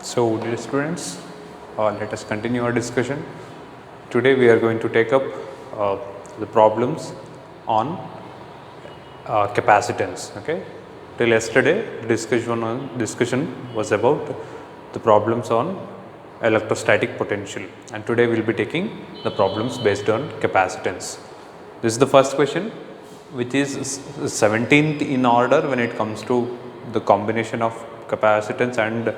So, dear students, let us continue our discussion. Today, we are going to take up the problems on capacitance. Okay, till yesterday, discussion was about the problems on electrostatic potential, and today we will be taking the problems based on capacitance. This is the first question, which is 17th in order when it comes to the combination of capacitance and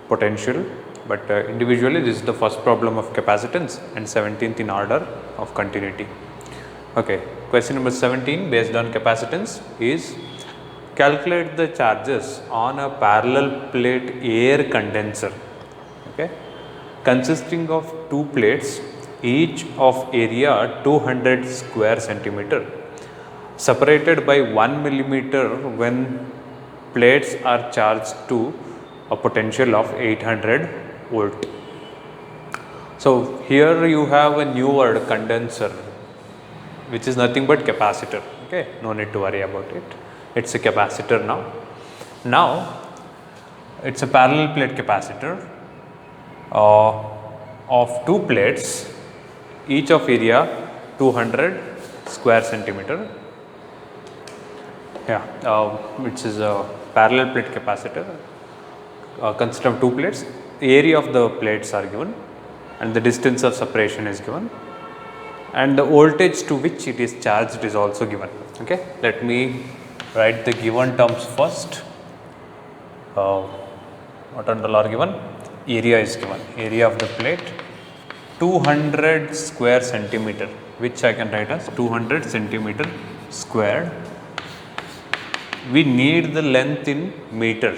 potential, but individually this is the first problem of capacitance and 17th in order of continuity. Okay, question number 17 based on capacitance is calculate the charges on a parallel plate air condenser, okay, consisting of two plates each of area 200 square centimeter separated by 1 millimeter when plates are charged to a potential of 800 volt. So, here you have a new word condenser, which is nothing but capacitor. Okay, no need to worry about it. It's a capacitor now. Now, it's a parallel plate capacitor of two plates, each of area 200 square centimeter. Yeah, which is a parallel plate capacitor. Consist of two plates, the area of the plates are given and the distance of separation is given and the voltage to which it is charged is also given. Okay, let me write the given terms first. What all are given? Area is given, area of the plate 200 square centimeter, which I can write as 200 centimeter squared. We need the length in meter,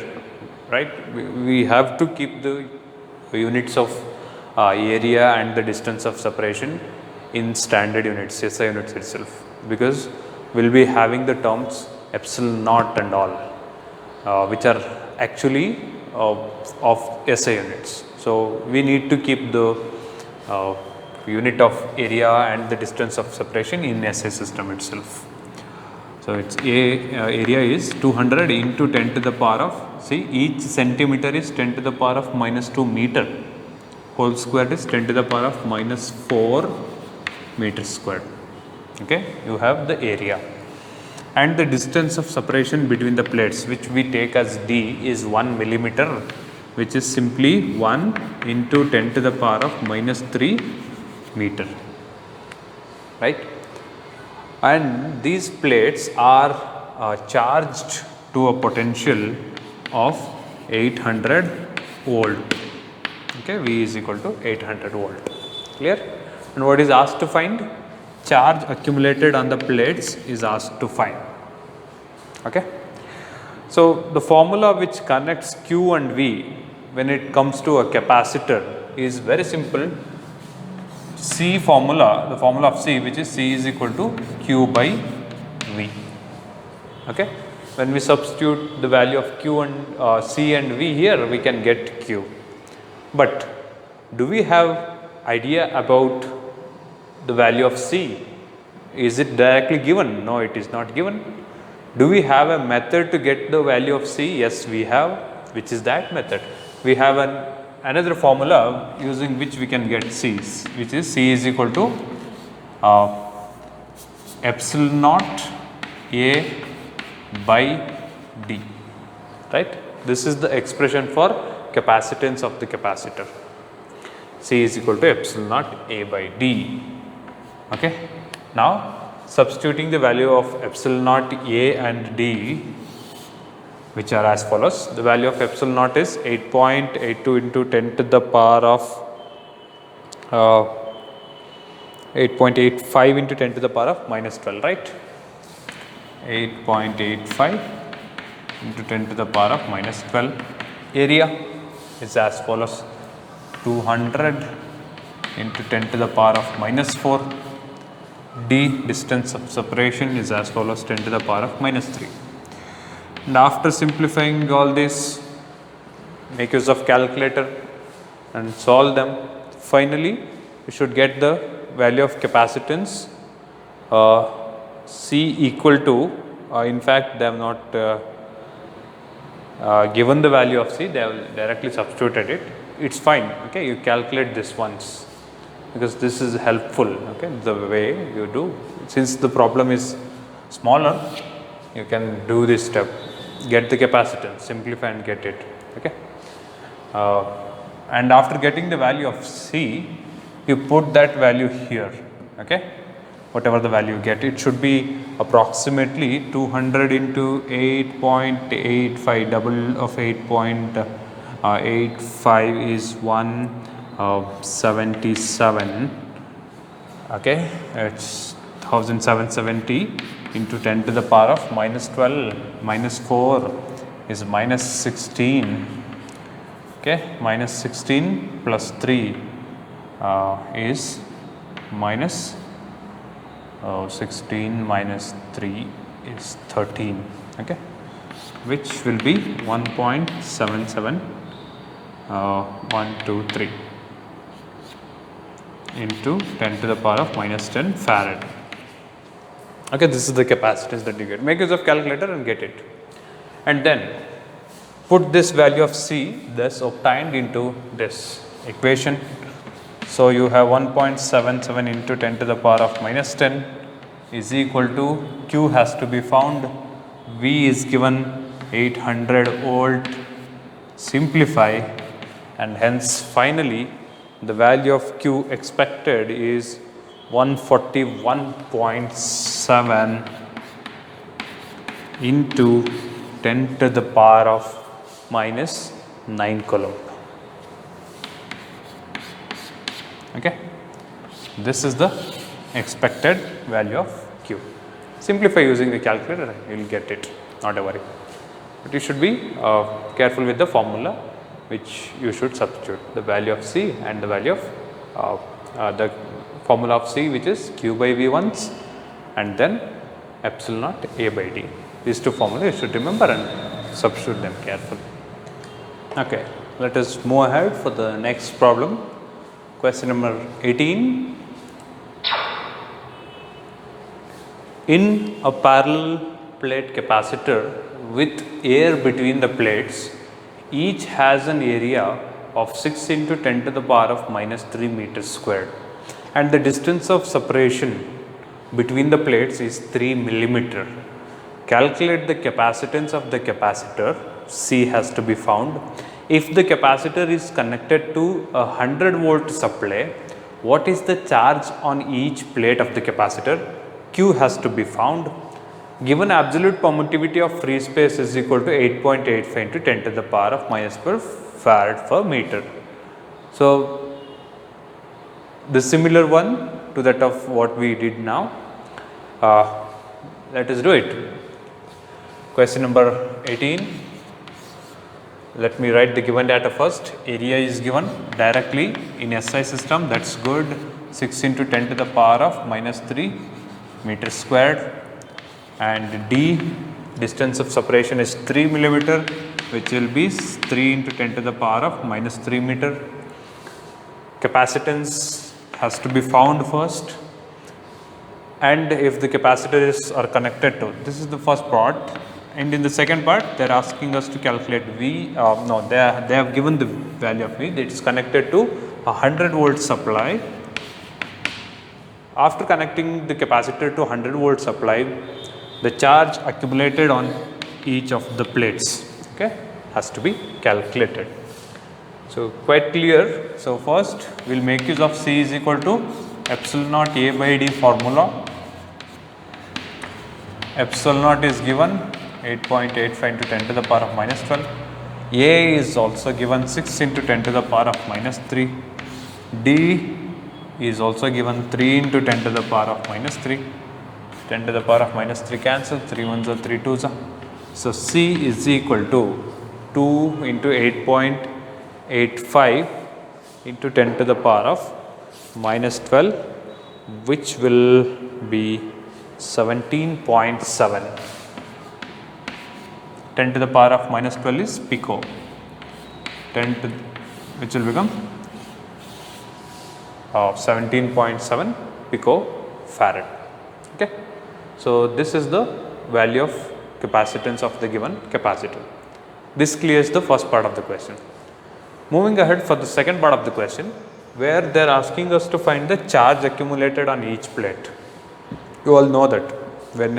right? We have to keep the units of area and the distance of separation in standard units, SI units itself, because we will be having the terms epsilon naught and all, which are actually of SI units. So, we need to keep the unit of area and the distance of separation in SI system itself. So, its area is 200 into 10 to the power of, see, each centimeter is 10 to the power of minus 2 meter, whole square is 10 to the power of minus 4 meters squared. Okay, you have the area and the distance of separation between the plates, which we take as D, is 1 millimeter, which is simply 1 into 10 to the power of minus 3 meter, right? And these plates are charged to a potential of 800 volt. Okay, V is equal to 800 volt. Clear? And what is asked to find? Charge accumulated on the plates is asked to find. Okay. So, the formula which connects Q and V when it comes to a capacitor is very simple. C formula, the formula of C, which is C is equal to Q by V. Okay. When we substitute the value of Q and C and V here, we can get Q. But do we have idea about the value of C? Is it directly given? No, it is not given. Do we have a method to get the value of C? Yes, we have. Which is that method? We have another formula using which we can get C's, which is C is equal to epsilon naught A by D, right? This is the expression for capacitance of the capacitor. C is equal to epsilon naught A by D. Okay. Now, substituting the value of epsilon naught A and D, which are as follows. The value of epsilon naught is 8.82 into 10 to the power of 8.85 into 10 to the power of minus 12, right? 8.85 into 10 to the power of minus 12. Area is as follows: 200 into 10 to the power of minus 4. D, distance of separation, is as follows: 10 to the power of minus 3. And after simplifying all this, make use of calculator and solve them. Finally, you should get the value of capacitance C equal to, in fact they have not given the value of C, they have directly substituted it. It's fine. Okay, you calculate this once because this is helpful. Okay, the way you do, since the problem is smaller, you can do this step. Get the capacitance, simplify and get it. Okay, and after getting the value of C, you put that value here. Okay, whatever the value you get, it should be approximately 200 into 8.85, double of 8.85 is 177. Okay, it's 1770 into 10 to the power of minus 12 minus 4 is minus 16. Okay, minus 16 plus 3 is minus 16 minus 3 is 13. Okay, which will be 1.77 123 into 10 to the power of minus 10 farad. Okay, this is the capacitance that you get. Make use of calculator and get it, and then put this value of C thus obtained into this equation. So you have 1.77 into 10 to the power of minus 10 is equal to, Q has to be found, V is given 800 volt, simplify, and hence finally the value of Q expected is 141.7 into 10 to the power of minus 9 coulomb. Okay, this is the expected value of Q. Simplify using the calculator, you will get it, not a worry. But you should be careful with the formula which you should substitute, the value of C and the value of the formula of C, which is Q by V once and then epsilon naught A by D. These two formulas you should remember and substitute them carefully. Okay, let us move ahead for the next problem. Question number 18. In a parallel plate capacitor with air between the plates, each has an area of 6 into 10 to the power of minus 3 meters squared, and the distance of separation between the plates is 3 millimeter. Calculate the capacitance of the capacitor. C has to be found. If the capacitor is connected to a 100 volt supply, what is the charge on each plate of the capacitor? Q has to be found. Given absolute permittivity of free space is equal to 8.85 into 10 to the power of minus 12 farad per meter. So, the similar one to that of what we did now. Let us do it. Question number 18. Let me write the given data first. Area is given directly in SI system, that's good. 6 into 10 to the power of minus 3 meters squared, and D, distance of separation is 3 millimeter, which will be 3 into 10 to the power of minus 3 meter. Capacitance has to be found first, and if the capacitors are connected to, this is the first part, and in the second part they are asking us to calculate V. No, they have given the value of V. It is connected to a 100 volt supply. After connecting the capacitor to 100 volt supply, the charge accumulated on each of the plates, okay, has to be calculated. So, quite clear. So, first we will make use of C is equal to epsilon naught A by D formula. Epsilon naught is given 8.85 into 10 to the power of minus 12. A is also given 6 into 10 to the power of minus 3. D is also given 3 into 10 to the power of minus 3. 10 to the power of minus 3 cancel, 3 ones are 3 twos are. So, C is equal to 2 into 8.85 into 10 to the power of minus 12, which will be 17.7. 10 to the power of minus 12 is pico, 10 to, which will become 17.7 pico farad. Okay. So, this is the value of capacitance of the given capacitor. This clears the first part of the question. Moving ahead for the second part of the question, where they are asking us to find the charge accumulated on each plate. You all know that when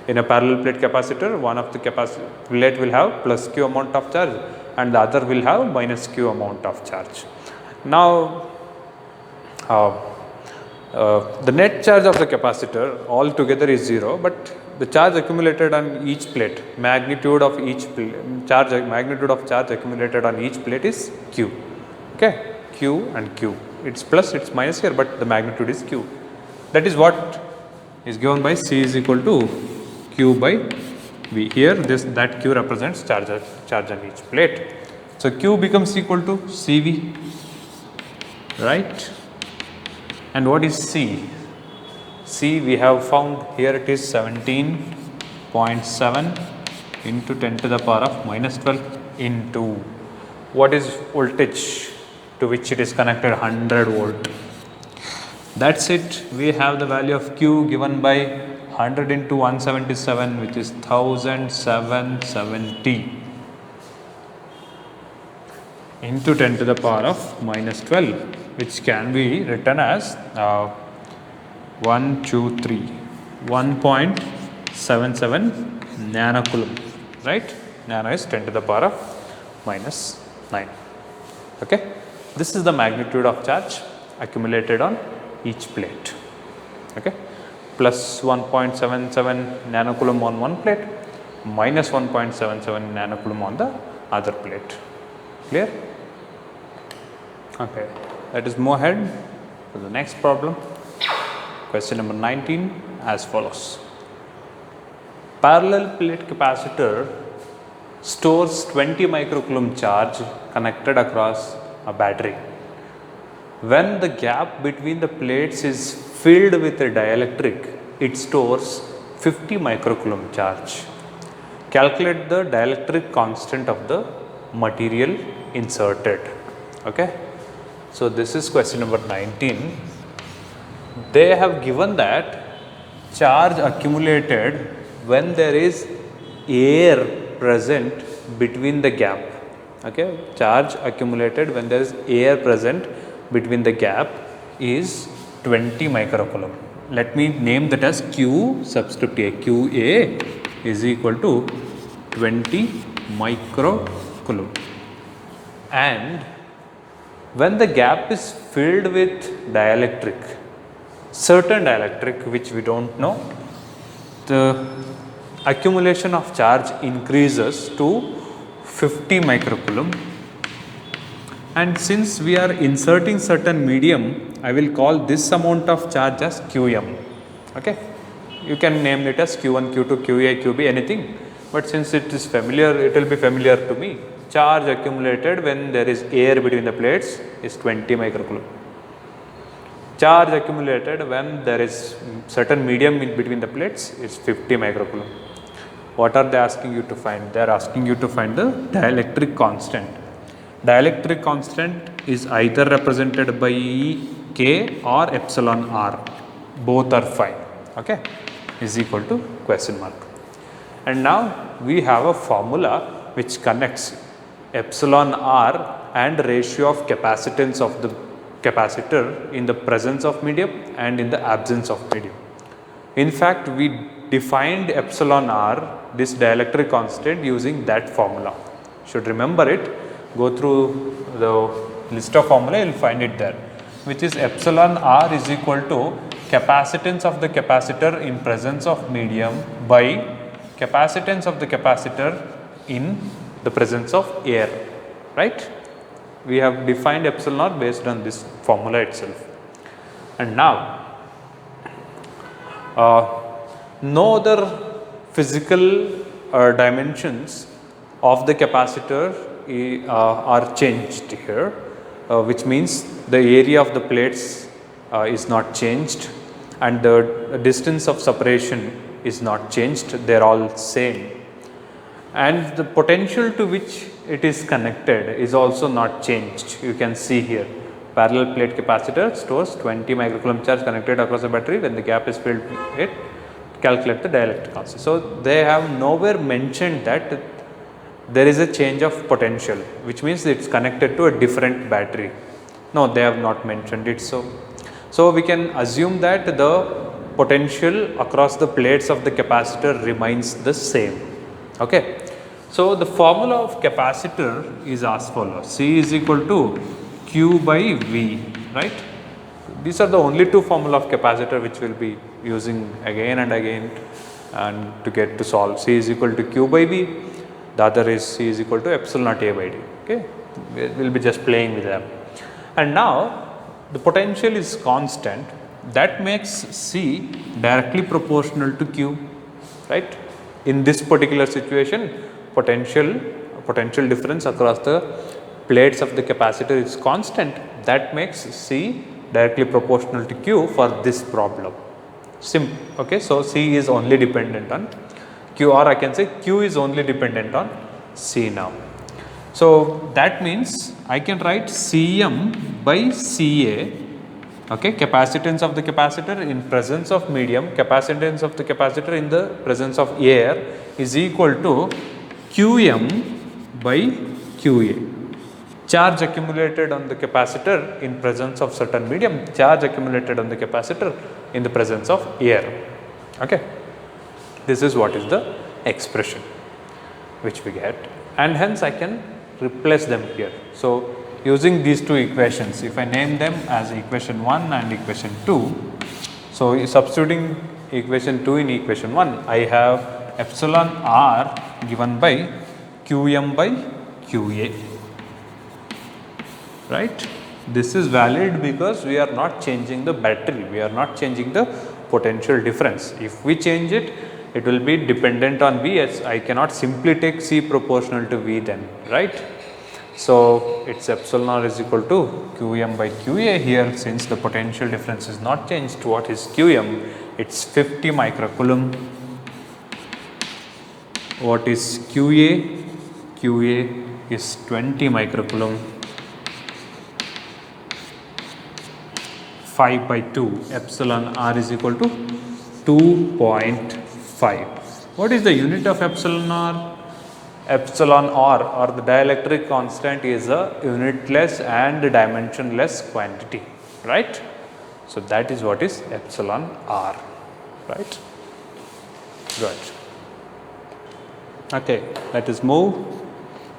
in a parallel plate capacitor, one of the plate will have plus q amount of charge and the other will have minus q amount of charge. Now, the net charge of the capacitor altogether is 0, but the charge accumulated on each plate, magnitude of charge accumulated on each plate is q. Okay, q and q. It's plus, it's minus here, but the magnitude is q. That is what is given by C is equal to q by V. Here, that q represents charge on each plate. So q becomes equal to CV, right? And what is C? C we have found here, it is 17.7 into 10 to the power of minus 12 into what is voltage to which it is connected, 100 volt. That's it. We have the value of Q given by 100 into 177, which is 1770 into 10 to the power of minus 12, which can be written as 1.77 nanocoulomb, right? Nano is 10 to the power of minus 9. Okay, this is the magnitude of charge accumulated on each plate. Okay, plus 1.77 nanocoulomb on one plate, minus 1.77 nanocoulomb on the other plate. Clear? Okay, let us move ahead to the next problem. Question number 19 as follows. Parallel plate capacitor stores 20 microcoulomb charge connected across a battery. When the gap between the plates is filled with a dielectric, it stores 50 microcoulomb charge. Calculate the dielectric constant of the material inserted. Okay, so this is question number 19. They have given that charge accumulated when there is air present between the gap. Okay, charge accumulated when there is air present between the gap is 20 microcoulomb. Let me name that as Q subscript A. QA is equal to 20 microcoulomb. And when the gap is filled with dielectric, certain dielectric which we don't know, the accumulation of charge increases to 50 microcoulomb. And since we are inserting certain medium, I will call this amount of charge as Qm. Okay, you can name it as Q1, Q2, QA, QB, anything. But since it is familiar, it will be familiar to me. Charge accumulated when there is air between the plates is 20 microcoulomb. Charge accumulated when there is certain medium in between the plates is 50 microcoulomb. What are they asking you to find? They are asking you to find the dielectric constant. Dielectric constant is either represented by K or epsilon R. Both are fine. Okay, is equal to question mark. And now we have a formula which connects epsilon R and ratio of capacitance of the capacitor in the presence of medium and in the absence of medium. In fact, we defined epsilon R, this dielectric constant, using that formula. Should remember it. Go through the list of formula, you will find it there, which is epsilon R is equal to capacitance of the capacitor in presence of medium by capacitance of the capacitor in the presence of air, right? We have defined epsilon R based on this formula itself. And now, no other physical dimensions of the capacitor are changed here, which means the area of the plates is not changed and the distance of separation is not changed, they are all same. And the potential to which it is connected is also not changed. You can see here, parallel plate capacitor stores 20 microcoulomb charge connected across a battery. When the gap is filled with it, calculate the dielectric constant. So they have nowhere mentioned that there is a change of potential, which means it's connected to a different battery. No, they have not mentioned it. So we can assume that the potential across the plates of the capacitor remains the same. Okay. So the formula of capacitor is as follows: C is equal to Q by V, right? These are the only two formula of capacitor which we'll be using again and again and to get to solve. C is equal to Q by V, the other is C is equal to epsilon naught A by D. Okay, we'll be just playing with them. And now the potential is constant, that makes C directly proportional to Q, right? In this particular situation, potential difference across the plates of the capacitor is constant, that makes C directly proportional to Q for this problem. Okay, so C is only dependent on Q, or I can say Q is only dependent on C now. So that means I can write Cm by Ca, okay, capacitance of the capacitor in presence of medium, capacitance of the capacitor in the presence of air is equal to Qm by Qa. Charge accumulated on the capacitor in presence of certain medium, charge accumulated on the capacitor in the presence of air. Okay, this is what is the expression which we get, and hence I can replace them here. So using these two equations, if I name them as equation 1 and equation 2, so substituting equation 2 in equation 1, I have epsilon r given by Qm by Qa, right? This is valid because we are not changing the battery, we are not changing the potential difference. If we change it, it will be dependent on V. I cannot simply take C proportional to V then, right? So it's epsilon r is equal to Qm by Qa here. Since the potential difference is not changed, what is Qm? It's 50 microcoulomb. What is Qa? Qa is 20 microcoulomb. 5 by 2, epsilon r is equal to 2.5. What is the unit of epsilon r? Epsilon r, or the dielectric constant, is a unitless and dimensionless quantity, right? So that is what is epsilon r, right? Good. Okay, let us move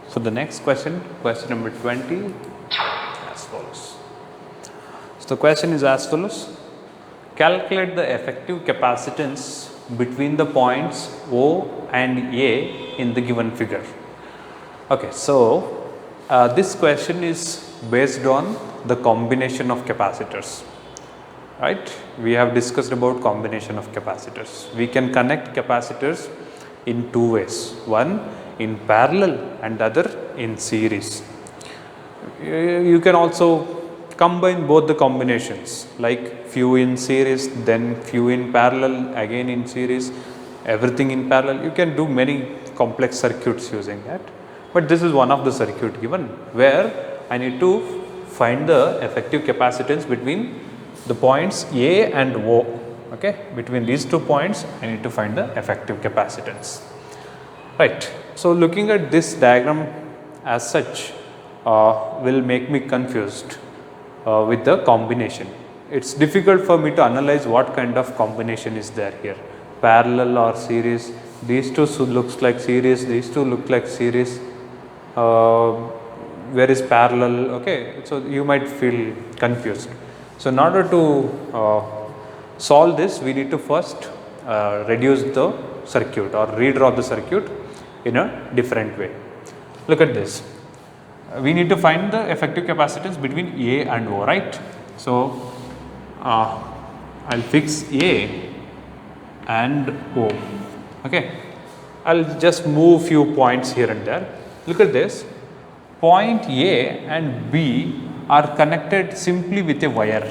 for the next question, question number 20, as follows. So the question is as follows: calculate the effective capacitance between the points O and A in the given figure. Okay, so this question is based on the combination of capacitors, right? We have discussed about combination of capacitors. We can connect capacitors in two ways, one in parallel and other in series. You can also combine both the combinations, like few in series, then few in parallel, again in series, everything in parallel. You can do many complex circuits using that, but this is one of the circuit given where I need to find the effective capacitance between the points A and O. Okay, between these 2 points I need to find the effective capacitance, right? So looking at this diagram as such will make me confused with the combination. It's difficult for me to analyze what kind of combination is there here, parallel or series. These two looks like series, these two look like series, where is parallel? Okay, so you might feel confused. So in order to solve this, we need to first reduce the circuit or redraw the circuit in a different way. Look at this. We need to find the effective capacitance between A and O, right? So I'll fix A and O. Okay, I'll just move few points here and there. Look at this. Point A and B are connected simply with a wire,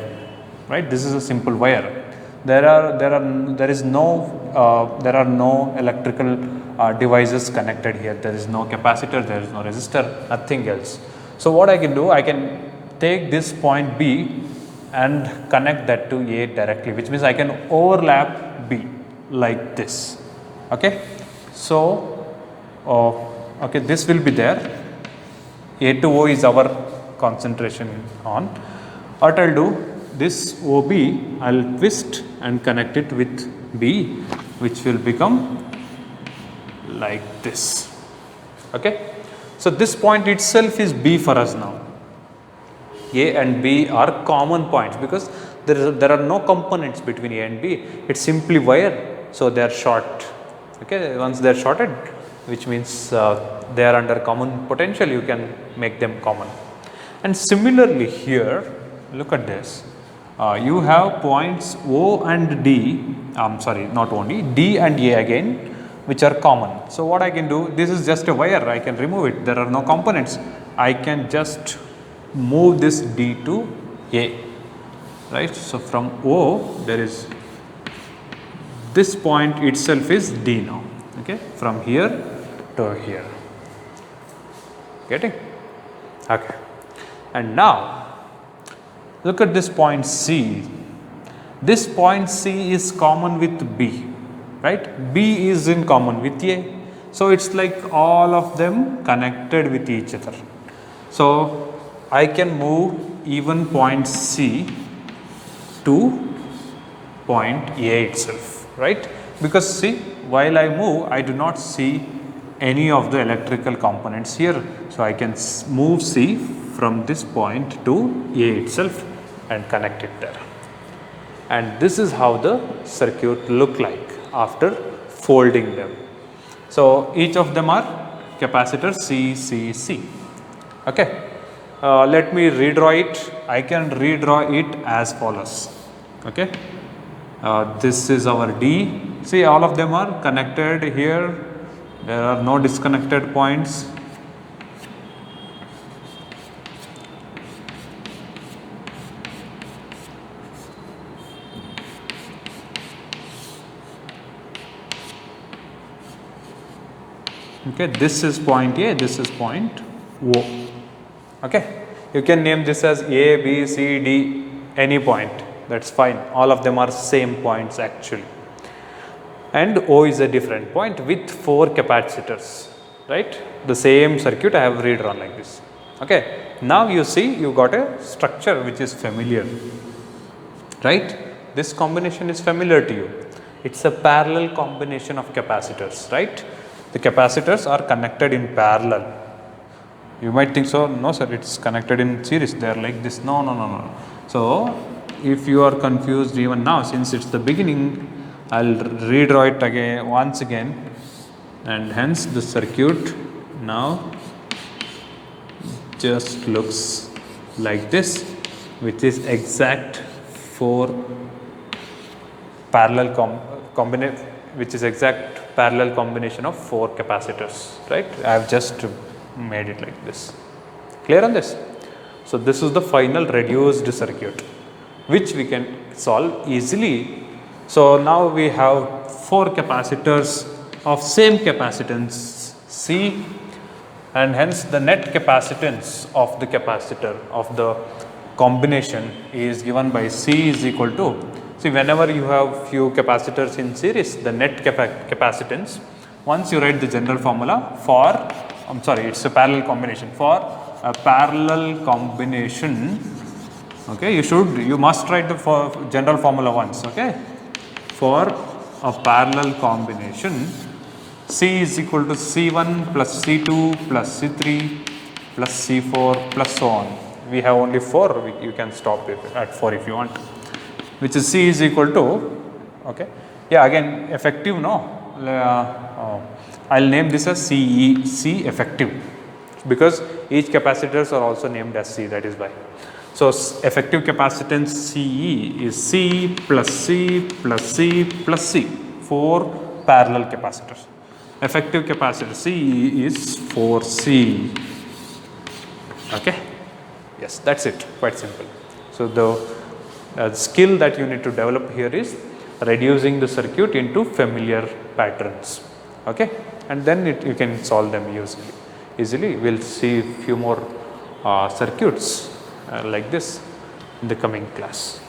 right? This is a simple wire. There are no electrical devices connected here. There is no capacitor, there is no resistor, nothing else. So what I can do, I can take this point B and connect that to A directly, which means I can overlap B like this. Okay, so Okay, this will be there. A to O is our concentration on. What I'll do, this OB I'll twist and connect it with B, which will become like this. Okay, so this point itself is B for us now. A and B are common points because there are no components between A and B. It's simply wire, so they are short. Okay, once they are shorted, which means they are under common potential, you can make them common. And similarly here, look at this. You have points O and D. Sorry, not only D and A again, which are common. So what I can do? This is just a wire. I can remove it. There are no components. I can just move this D to A, right? So from O, there is this point itself is D now. Okay, from here to here. Getting? Okay. And now look at this point C. This point C is common with B, right? B is in common with A. So it's like all of them connected with each other. So I can move even point C to point A itself, right? Because see, while I move, I do not see any of the electrical components here. So I can move C from this point to A itself and connect it there. And this is how the circuit look like after folding them. So each of them are capacitors C, C, C. Okay. Let me redraw it. I can redraw it as follows. Okay. This is our D. See, all of them are connected here. There are no disconnected points. Okay, this is point A, this is point O. Okay, you can name this as A, B, C, D, any point. That's fine. All of them are same points actually. And O is a different point with 4 capacitors, right? The same circuit I have redrawn like this. Okay, now you see you got a structure which is familiar, right? This combination is familiar to you. It's a parallel combination of capacitors, right? The capacitors are connected in parallel. You might think so, no sir, it's connected in series, they are like this. No, no, no, no. So if you are confused even now, since it's the beginning, I'll redraw it again once again, and hence the circuit now just looks like this, which is exact 4 parallel combination, which is exact parallel combination of 4 capacitors, right? I have just made it like this. Clear on this? So this is the final reduced circuit, which we can solve easily. So now we have 4 capacitors of same capacitance C, and hence the net capacitance of the capacitor of the combination is given by C is equal to, see, whenever you have few capacitors in series, the net capacitance, once you write the general formula for, it's a parallel combination. For a parallel combination, okay, you must write the general formula once, okay. For a parallel combination, C is equal to C1 plus C2 plus C3 plus C4 plus so on. We have only 4, you can stop it at 4 if you want, which is C is equal to, okay, yeah, again effective, no, I'll name this as CE, C effective, because each capacitors are also named as C, that is why. So effective capacitance CE is C plus C plus C plus C, 4 parallel capacitors. Effective capacitance CE is 4C. Okay, yes, that's it, quite simple. So the skill that you need to develop here is reducing the circuit into familiar patterns. Okay, and then you can solve them easily. We'll see few more circuits like this in the coming class.